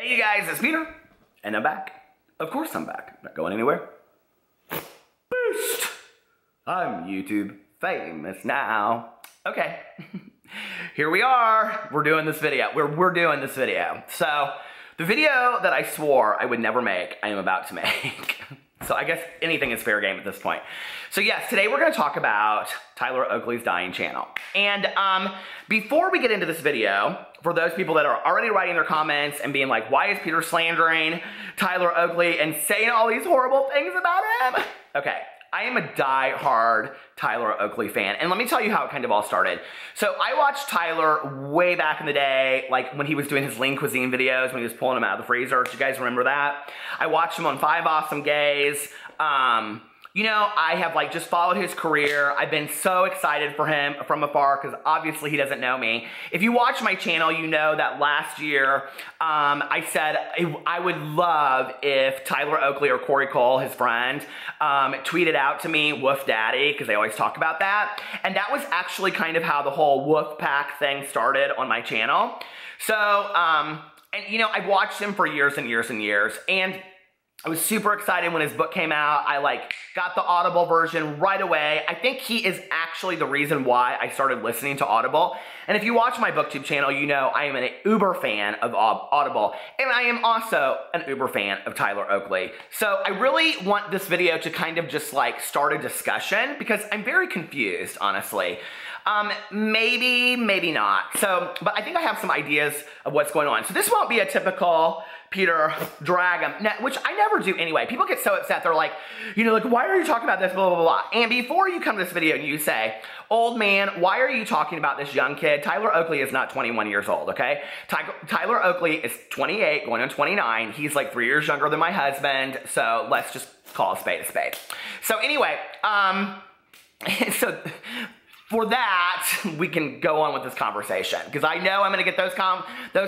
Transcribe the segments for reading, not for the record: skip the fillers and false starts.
Hey you guys, it's Peter, and I'm back. Of course I'm back, not going anywhere. Boost! I'm YouTube famous now. Okay, here we are. We're doing this video. We're doing this video. So, the video that I swore I would never make, I am about to make. So I guess anything is fair game at this point. So yes, today we're gonna talk about Tyler Oakley's dying channel. And before we get into this video, for those people that are already writing their comments and being like, why is Peter slandering Tyler Oakley and saying all these horrible things about him? Okay, I am a die-hard Tyler Oakley fan, and let me tell you how it kind of all started. So I watched Tyler way back in the day, like when he was doing his lean cuisine videos, when he was pulling them out of the freezer. Do you guys remember that? I watched him on 5 Awesome Gays. You know, I have like just followed his career. I've been so excited for him from afar because obviously he doesn't know me. If you watch my channel, you know that last year I said I would love if Tyler Oakley or Corey Cole, his friend, tweeted out to me, Woof Daddy, because they always talk about that. And that was actually kind of how the whole Woof Pack thing started on my channel. So, and you know, I've watched him for years and years and years. And I was super excited when his book came out. I like got the Audible version right away. I think he is actually the reason why I started listening to Audible. And if you watch my BookTube channel, you know I am an uber fan of Audible. And I am also an uber fan of Tyler Oakley. So I really want this video to kind of just like start a discussion because I'm very confused, honestly. Maybe, maybe not. So, but I think I have some ideas of what's going on. So this won't be a typical Peter drag him, which I never do anyway. People get so upset. They're like, you know, like, why are you talking about this, blah, blah, blah, blah. And before you come to this video and you say, old man, why are you talking about this young kid? Tyler Oakley is not 21 years old, okay? Tyler Oakley is 28, going on 29. He's like 3 years younger than my husband. So let's just call a spade a spade. So anyway, so for that, we can go on with this conversation. Because I know I'm going to get those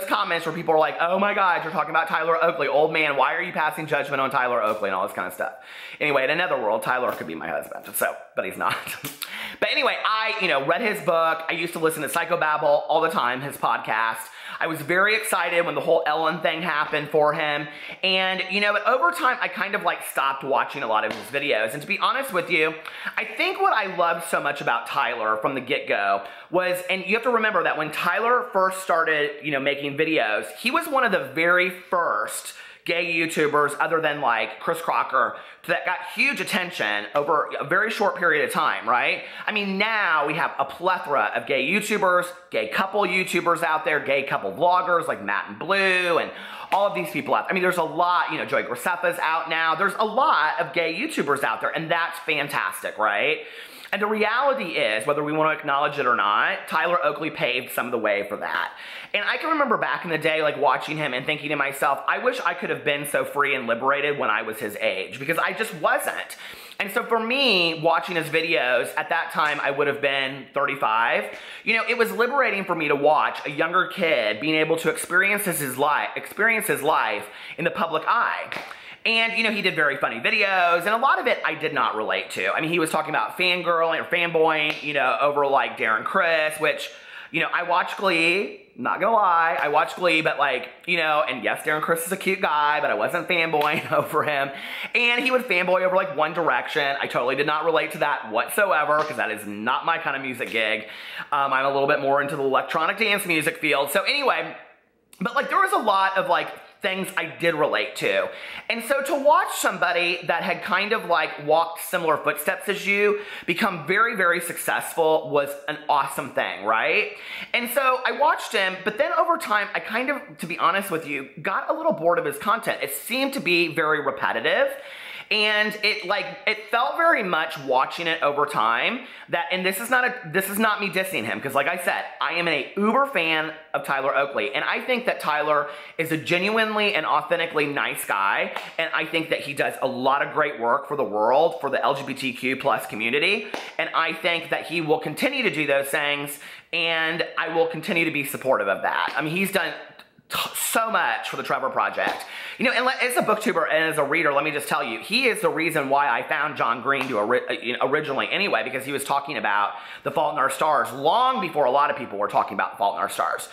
comments where people are like, oh my God, you're talking about Tyler Oakley. Old man, why are you passing judgment on Tyler Oakley and all this kind of stuff? Anyway, in another world, Tyler could be my husband. So, but he's not. But anyway, I, read his book. I used to listen to Psychobabble all the time, his podcast. I was very excited when the whole Ellen thing happened for him. And, but over time, I kind of like stopped watching a lot of his videos. And to be honest with you, I think what I loved so much about Tyler from the get-go was, and you have to remember that when Tyler first started, making videos, he was one of the very first gay YouTubers, other than like Chris Crocker, that got huge attention over a very short period of time, right? I mean, now we have a plethora of gay YouTubers, gay couple YouTubers out there, gay couple vloggers like Matt and Blue, and all of these people out there. I mean, there's a lot, Joey Graceffa's out now. There's a lot of gay YouTubers out there, and that's fantastic, right? And the reality is, whether we want to acknowledge it or not, Tyler Oakley paved some of the way for that. And I can remember back in the day, like watching him and thinking to myself, I wish I could have been so free and liberated when I was his age, because I just wasn't. And so for me, watching his videos, at that time I would have been 35, it was liberating for me to watch a younger kid being able to experience his life in the public eye. And, he did very funny videos, and a lot of it I did not relate to. I mean, he was talking about fangirling or fanboying, over like Darren Criss, which, I watch Glee, not gonna lie, I watch Glee, but like, and yes, Darren Criss is a cute guy, but I wasn't fanboying over him. And he would fanboy over like One Direction. I totally did not relate to that whatsoever, because that is not my kind of music gig. I'm a little bit more into the electronic dance music field. So anyway, but like there was a lot of like things I did relate to. And so to watch somebody that had kind of like walked similar footsteps as you become very, very successful was an awesome thing, right? And so I watched him, but then over time, I kind of, to be honest with you, got a little bored of his content. It seemed to be very repetitive. And it felt very much watching it over time that, and this is not me dissing him, because like I said, I am an uber fan of Tyler Oakley, and I think that Tyler is a genuinely and authentically nice guy, and I think that he does a lot of great work for the world, for the LGBTQ plus community, and I think that he will continue to do those things, and I will continue to be supportive of that. I mean, he's done so much for the Trevor Project. And as a booktuber and as a reader, let me just tell you, he is the reason why I found John Green originally anyway, because he was talking about The Fault in Our Stars long before a lot of people were talking about The Fault in Our Stars.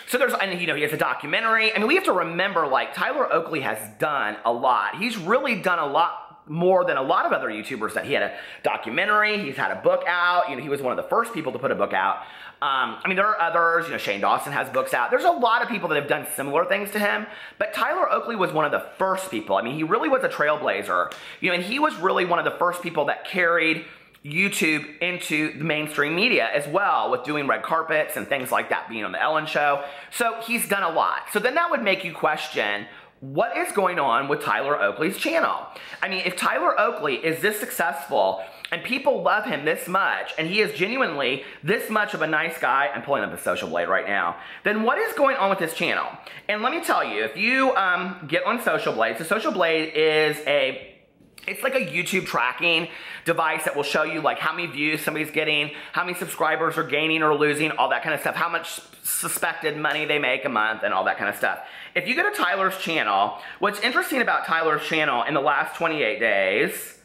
So there's, and you know, he has a documentary. I mean, we have to remember, like, Tyler Oakley has done a lot. He's really done a lot more than a lot of other YouTubers. That he had a documentary, he's had a book out, you know, he was one of the first people to put a book out. I mean, there are others, you know, Shane Dawson has books out. There's a lot of people that have done similar things to him, but Tyler Oakley was one of the first people. I mean, he really was a trailblazer, you know, and he was really one of the first people that carried YouTube into the mainstream media as well, with doing red carpets and things like that, being on the Ellen Show. So he's done a lot. So then that would make you question, what is going on with Tyler Oakley's channel? I mean, if Tyler Oakley is this successful and people love him this much, and he is genuinely this much of a nice guy, I'm pulling up his Social Blade right now, then what is going on with his channel? And let me tell you, if you get on Social Blade, so Social Blade is it's like a YouTube tracking device that will show you like how many views somebody's getting, how many subscribers are gaining or losing, all that kind of stuff, how much suspected money they make a month, and all that kind of stuff. If you go to Tyler's channel, what's interesting about Tyler's channel in the last 28 days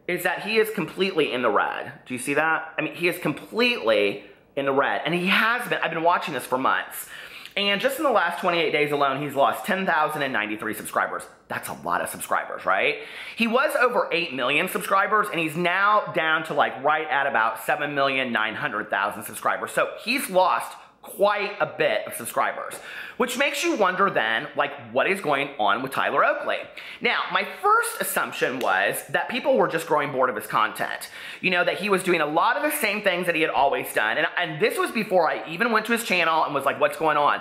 is that he is completely in the red. Do you see that? I mean, he is completely in the red, and he has been. I've been watching this for months. And just in the last 28 days alone, he's lost 10,093 subscribers. That's a lot of subscribers, right? He was over 8 million subscribers, and he's now down to like right at about 7,900,000 subscribers. So he's lost quite a bit of subscribers, which makes you wonder then, like, what is going on with Tyler Oakley? Now, my first assumption was that people were just growing bored of his content. You know, that he was doing a lot of the same things that he had always done. And this was before I even went to his channel and was like, what's going on?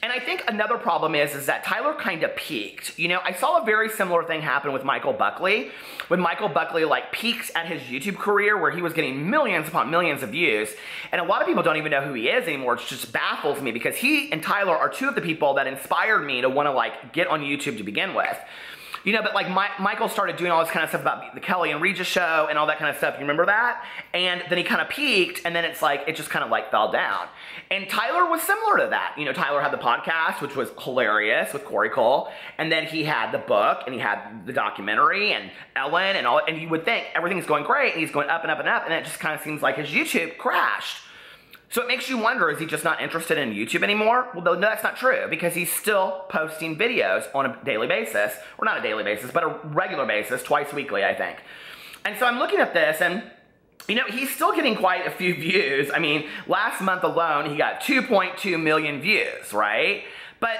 And I think another problem is that Tyler kind of peaked. You know, I saw a very similar thing happen with Michael Buckley. When Michael Buckley like peaks at his YouTube career, where he was getting millions upon millions of views. And a lot of people don't even know who he is anymore. It just baffles me, because he and Tyler are two of the people that inspired me to want to like get on YouTube to begin with. You know, but like Michael started doing all this kind of stuff about the Kelly and Regis show and all that kind of stuff. You remember that? And then he kind of peaked, and then it's like, it just kind of like fell down. And Tyler was similar to that. You know, Tyler had the podcast, which was hilarious, with Corey Cole. And then he had the book, and he had the documentary, and Ellen, and all. And you would think everything's going great, and he's going up and up and up. And it just kind of seems like his YouTube crashed. So it makes you wonder, is he just not interested in YouTube anymore? Well, no, that's not true, because he's still posting videos on a daily basis, or not a daily basis, but a regular basis, twice weekly, I think. And so I'm looking at this, and you know, he's still getting quite a few views. I mean, last month alone, he got 2.2 million views, right? But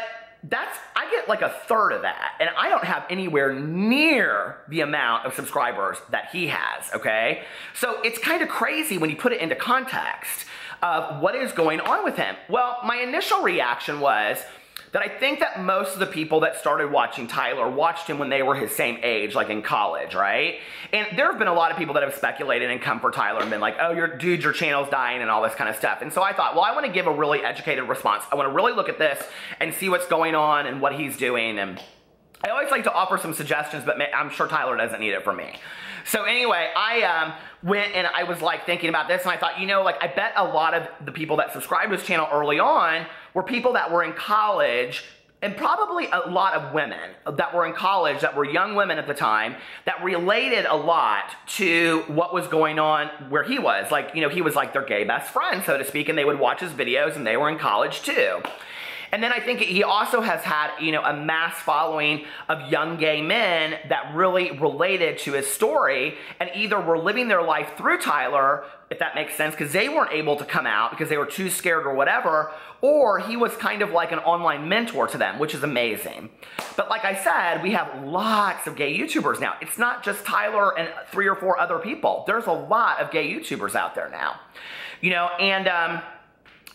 I get like a third of that, and I don't have anywhere near the amount of subscribers that he has, okay? So it's kind of crazy when you put it into context of what is going on with him. Well, my initial reaction was that I think that most of the people that started watching Tyler watched him when they were his same age, like in college, right? And there have been a lot of people that have speculated and come for Tyler and been like, oh, your channel's dying and all this kind of stuff. And so I thought, well, I want to give a really educated response. I want to really look at this and see what's going on and what he's doing. And I always like to offer some suggestions, but I'm sure Tyler doesn't need it from me. So anyway, I went and I was like thinking about this, and I thought, you know, like I bet a lot of the people that subscribed to his channel early on were people that were in college, and probably a lot of women that were in college, that were young women at the time, that related a lot to what was going on where he was. Like, you know, he was like their gay best friend, so to speak, and they would watch his videos, and they were in college too. And then I think he also has had, you know, a mass following of young gay men that really related to his story, and either were living their life through Tyler, if that makes sense, because they weren't able to come out because they were too scared or whatever, or he was kind of like an online mentor to them, which is amazing. But like I said, we have lots of gay YouTubers now. It's not just Tyler and 3 or 4 other people. There's a lot of gay YouTubers out there now. You know, and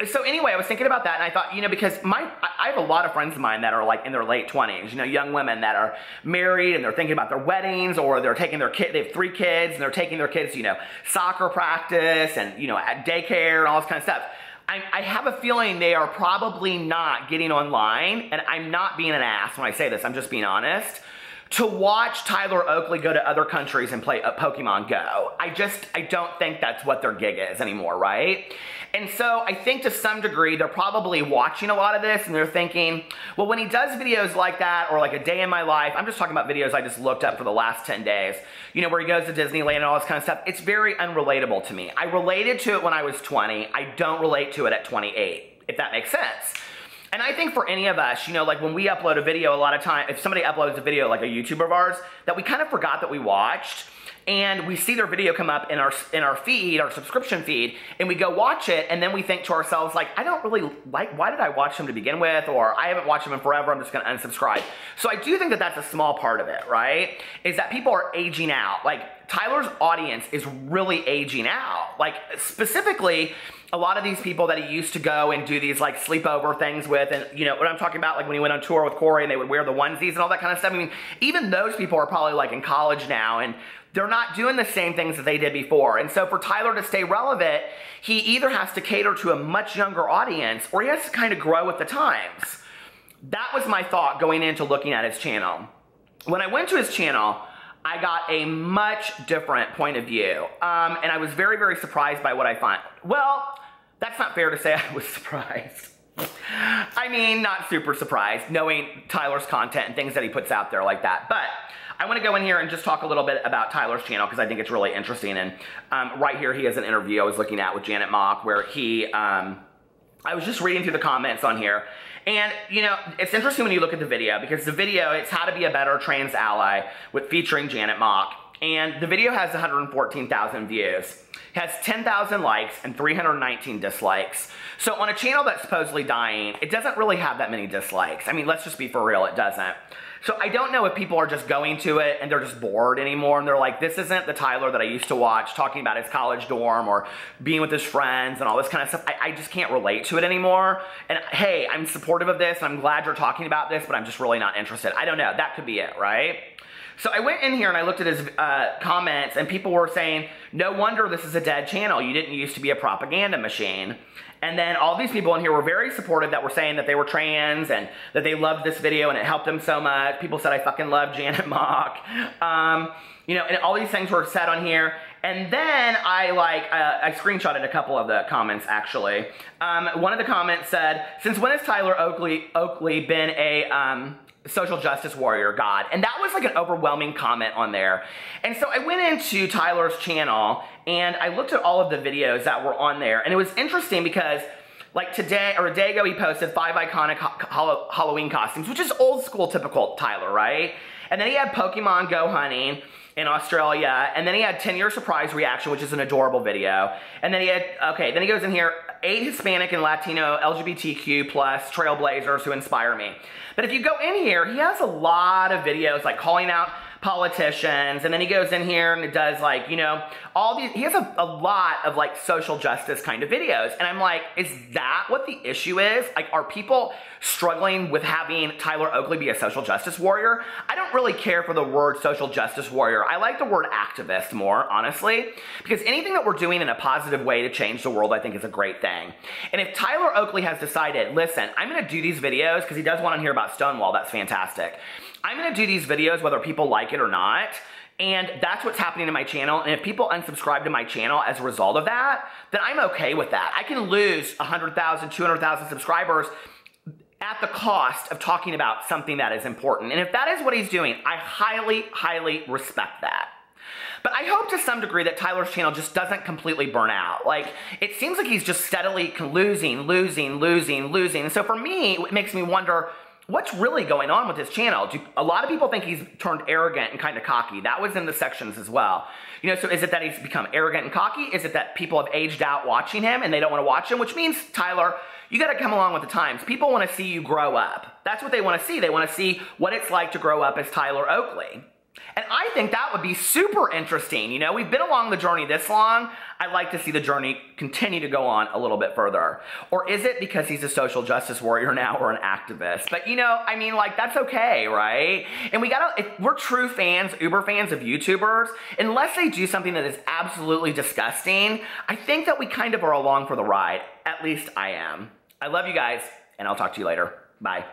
so anyway, I was thinking about that, and I thought, you know, because I have a lot of friends of mine that are like in their late 20s, you know, young women that are married and they're thinking about their weddings, or they're taking their kid, they have 3 kids, and they're taking their kids, you know, soccer practice and, you know, at daycare and all this kind of stuff. I have a feeling they are probably not getting online, and I'm not being an ass when I say this, I'm just being honest, to watch Tyler Oakley go to other countries and play Pokemon Go. I don't think that's what their gig is anymore, right? And so I think to some degree, they're probably watching a lot of this, and they're thinking, well, when he does videos like that, or like a day in my life, I'm just talking about videos I just looked up for the last 10 days, you know, where he goes to Disneyland and all this kind of stuff, it's very unrelatable to me. I related to it when I was 20. I don't relate to it at 28, if that makes sense. And I think for any of us, you know, like when we upload a video, a lot of time, if somebody uploads a video like a YouTuber of ours that we kind of forgot that we watched, and we see their video come up in our feed, our subscription feed, and we go watch it, and then we think to ourselves, like, I don't really like, why did I watch them to begin with? Or I haven't watched them in forever, I'm just gonna unsubscribe. So I do think that that's a small part of it, right? Is that people are aging out. Like, Tyler's audience is really aging out. Like, specifically, a lot of these people that he used to go and do these like sleepover things with, and you know what I'm talking about, like when he went on tour with Corey and they would wear the onesies and all that kind of stuff. I mean, even those people are probably like in college now, and they're not doing the same things that they did before. And so for Tyler to stay relevant, he either has to cater to a much younger audience or he has to kind of grow with the times. That was my thought going into looking at his channel. When I went to his channel, I got a much different point of view. And I was very, very surprised by what I find. Well, that's not fair to say I was surprised. I mean, not super surprised, knowing Tyler's content and things that he puts out there like that. But I want to go in here and just talk a little bit about Tyler's channel because I think it's really interesting. And right here, he has an interview I was looking at with Janet Mock where he, I was just reading through the comments on here. And, you know, it's interesting when you look at the video because the video, it's how to be a better trans ally with featuring Janet Mock. And the video has 114,000 views. It has 10,000 likes and 319 dislikes. So on a channel that's supposedly dying, it doesn't really have that many dislikes. I mean, let's just be for real, it doesn't. So I don't know if people are just going to it and they're just bored anymore and they're like, this isn't the Tyler that I used to watch talking about his college dorm or being with his friends and all this kind of stuff. I just can't relate to it anymore. And hey, I'm supportive of this and I'm glad you're talking about this, but I'm just really not interested. I don't know, that could be it, right? So I went in here and I looked at his comments and people were saying, no wonder this is a dead channel. You didn't used to be a propaganda machine. And then all these people in here were very supportive that were saying that they were trans and that they loved this video and it helped them so much. People said, I fucking love Janet Mock. You know, and all these things were said on here. And then I screenshotted a couple of the comments actually. One of the comments said, since when has Tyler Oakley been a social justice warrior god? And that was like an overwhelming comment on there. And so I went into Tyler's channel and I looked at all of the videos that were on there. And it was interesting because like today or a day ago he posted 5 iconic Halloween costumes, which is old school typical Tyler, right? And then he had Pokemon Go hunting in Australia, and then he had 10-year surprise reaction, which is an adorable video. And then he had, okay, then he goes in here, 8 Hispanic and Latino LGBTQ plus trailblazers who inspire me. But if you go in here, he has a lot of videos like calling out politicians, and then he goes in here and it does like, you know, all these, he has a lot of like social justice kind of videos. And I'm like, is that what the issue is? Like, are people struggling with having Tyler Oakley be a social justice warrior? I don't really care for the word social justice warrior. I like the word activist more, honestly, because anything that we're doing in a positive way to change the world, I think is a great thing. And if Tyler Oakley has decided, listen, I'm gonna do these videos, because he does want to hear about Stonewall, that's fantastic. I'm gonna do these videos whether people like it or not, and that's what's happening to my channel. And if people unsubscribe to my channel as a result of that, then I'm okay with that. I can lose 100,000, 200,000 subscribers at the cost of talking about something that is important. And if that is what he's doing, I highly, highly respect that. But I hope to some degree that Tyler's channel just doesn't completely burn out. Like, it seems like he's just steadily losing. And so for me, it makes me wonder, what's really going on with his channel? A lot of people think he's turned arrogant and kind of cocky. That was in the sections as well. You know, so is it that he's become arrogant and cocky? Is it that people have aged out watching him and they don't want to watch him? Which means, Tyler, you got to come along with the times. People want to see you grow up. That's what they want to see. They want to see what it's like to grow up as Tyler Oakley. And I think that would be super interesting. You know, we've been along the journey this long. I'd like to see the journey continue to go on a little bit further. Or is it because he's a social justice warrior now or an activist? But you know, I mean, like, that's okay, right? And we gotta, if we're true fans, uber fans of YouTubers, unless they do something that is absolutely disgusting, I think that we kind of are along for the ride. At least I am. I love you guys, and I'll talk to you later. Bye.